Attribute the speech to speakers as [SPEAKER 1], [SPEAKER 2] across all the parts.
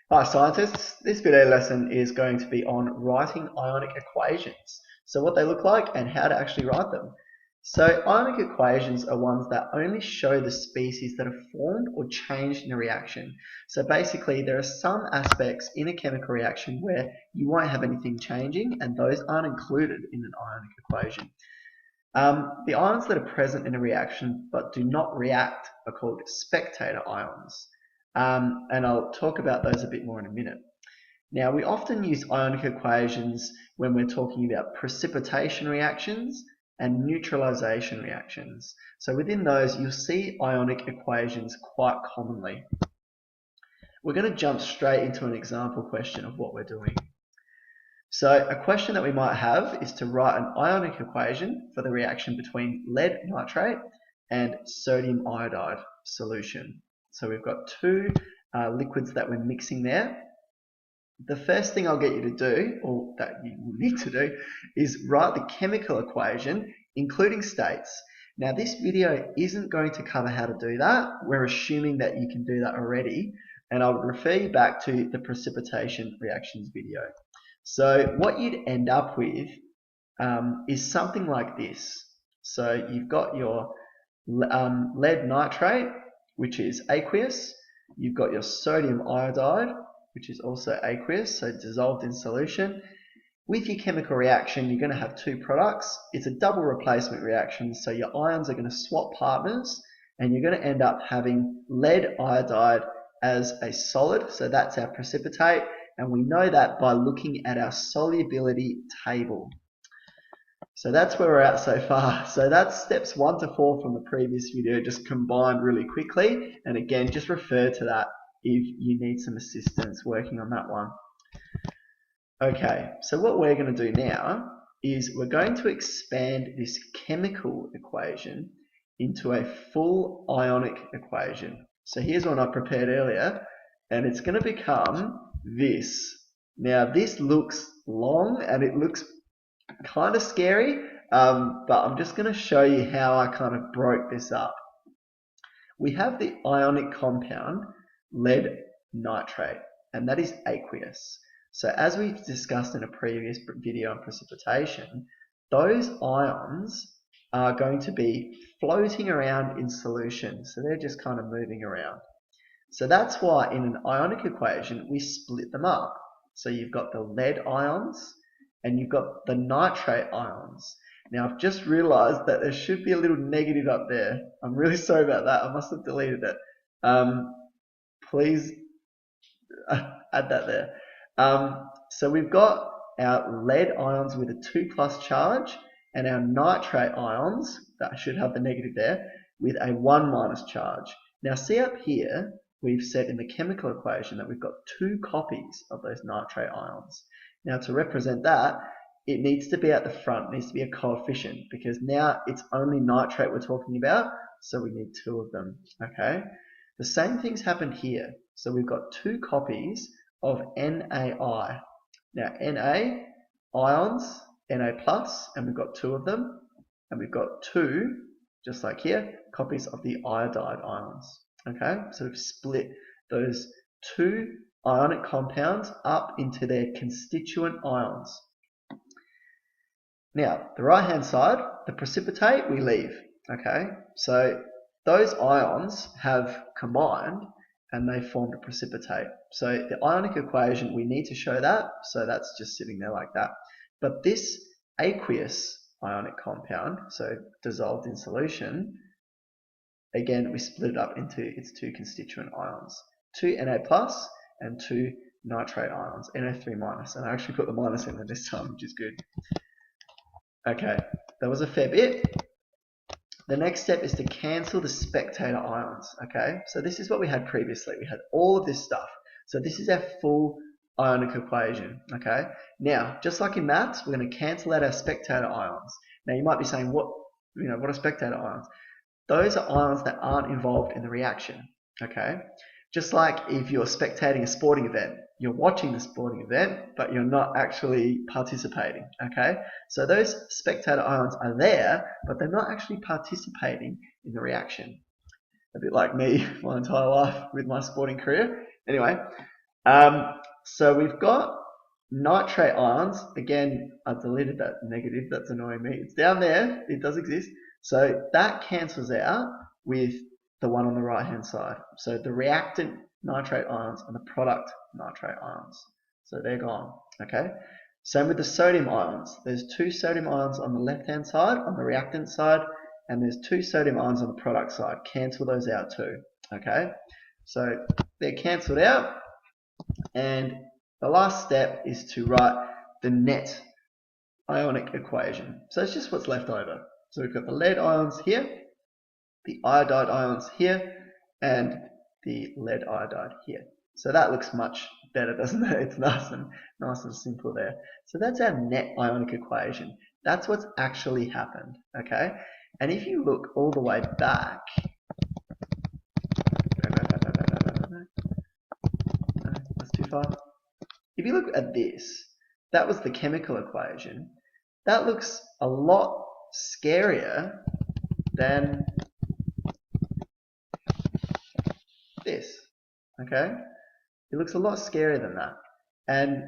[SPEAKER 1] Hi scientists, this video lesson is going to be on writing ionic equations. So what they look like and how to actually write them. So ionic equations are ones that only show the species that are formed or changed in a reaction. So basically there are some aspects in a chemical reaction where you won't have anything changing and those aren't included in an ionic equation. The ions that are present in a reaction but do not react are called spectator ions. And I'll talk about those a bit more in a minute. Now, we often use ionic equations when we're talking about precipitation reactions and neutralization reactions. So within those, you'll see ionic equations quite commonly. We're going to jump straight into an example question of what we're doing. So a question that we might have is to write an ionic equation for the reaction between lead nitrate and sodium iodide solution. So we've got two liquids that we're mixing there. The first thing I'll get you to do, or that you will need to do, is write the chemical equation, including states. Now this video isn't going to cover how to do that. We're assuming that you can do that already, and I'll refer you back to the precipitation reactions video. So what you'd end up with is something like this. So you've got your lead nitrate, which is aqueous. You've got your sodium iodide, which is also aqueous, so dissolved in solution. With your chemical reaction, you're going to have two products. It's a double replacement reaction, so your ions are going to swap partners, and you're going to end up having lead iodide as a solid, so that's our precipitate, and we know that by looking at our solubility table. So that's where we're at so far. So that's steps 1 to 4 from the previous video, just combined really quickly, and again, just refer to that if you need some assistance working on that one. Okay, so what we're going to do now is we're going to expand this chemical equation into a full ionic equation. So here's one I prepared earlier, and it's going to become this. Now this looks long and it looks kind of scary, but I'm just going to show you how I kind of broke this up. We have the ionic compound lead nitrate, and that is aqueous. So as we've discussed in a previous video on precipitation, those ions are going to be floating around in solution. So they're just kind of moving around. So that's why in an ionic equation, we split them up. So you've got the lead ions and you've got the nitrate ions. Now I've just realized that there should be a little negative up there. I'm really sorry about that. I must have deleted it. Please add that there. So we've got our lead ions with a 2+ charge and our nitrate ions, that should have the negative there, with a 1- charge. Now see up here, we've said in the chemical equation that we've got 2 copies of those nitrate ions. Now to represent that, it needs to be at the front, it needs to be a coefficient, because now it's only nitrate we're talking about, so we need 2 of them, okay? The same thing's happened here. So we've got 2 copies of NaI. Now Na, ions, Na+, and we've got 2 of them, and we've got 2, just like here, copies of the iodide ions. Okay, so we've split those 2 ionic compounds up into their constituent ions. Now, the right-hand side, the precipitate, we leave. Okay, so those ions have combined and they formed a precipitate. So the ionic equation, we need to show that, so that's just sitting there like that. But this aqueous ionic compound, so dissolved in solution, again, we split it up into its 2 constituent ions, 2 Na+ and 2 nitrate ions, NO3-, and I actually put the minus in there this time, which is good. Okay, that was a fair bit. The next step is to cancel the spectator ions, okay? So this is what we had previously. We had all of this stuff. So this is our full ionic equation, okay? Now, just like in maths, we're going to cancel out our spectator ions. Now, you might be saying, what are spectator ions? Those are ions that aren't involved in the reaction, okay? Just like if you're spectating a sporting event, you're watching the sporting event, but you're not actually participating, okay? So those spectator ions are there, but they're not actually participating in the reaction. A bit like me my entire life with my sporting career. Anyway, So we've got nitrate ions. Again, I deleted that negative. That's annoying me. It's down there. It does exist. So that cancels out with the one on the right hand side. So the reactant nitrate ions and the product nitrate ions. So they're gone. Okay. Same with the sodium ions. There's 2 sodium ions on the left hand side, on the reactant side, and there's 2 sodium ions on the product side. Cancel those out too. Okay. So they're cancelled out. And the last step is to write the net ionic equation. So it's just what's left over. So we've got the lead ions here, the iodide ions here, and the lead iodide here. So that looks much better, doesn't it? It's nice and simple there. So that's our net ionic equation. That's what's actually happened, okay? And if you look all the way back, that's too far. If you look at this, that was the chemical equation. That looks a lot scarier than this, okay? It looks a lot scarier than that. And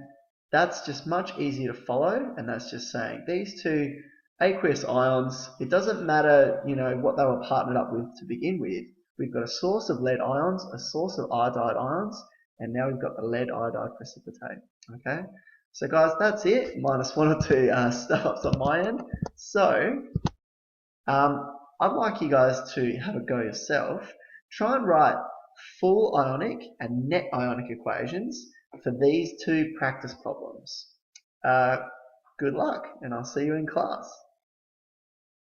[SPEAKER 1] that's just much easier to follow, and that's just saying these two aqueous ions, it doesn't matter, you know, what they were partnered up with to begin with. We've got a source of lead ions, a source of iodide ions, and now we've got the lead iodide precipitate, okay? So guys, that's it, minus 1 or 2 stuff-ups on my end. So, I'd like you guys to have a go yourself. Try and write full ionic and net ionic equations for these 2 practice problems. Good luck, and I'll see you in class.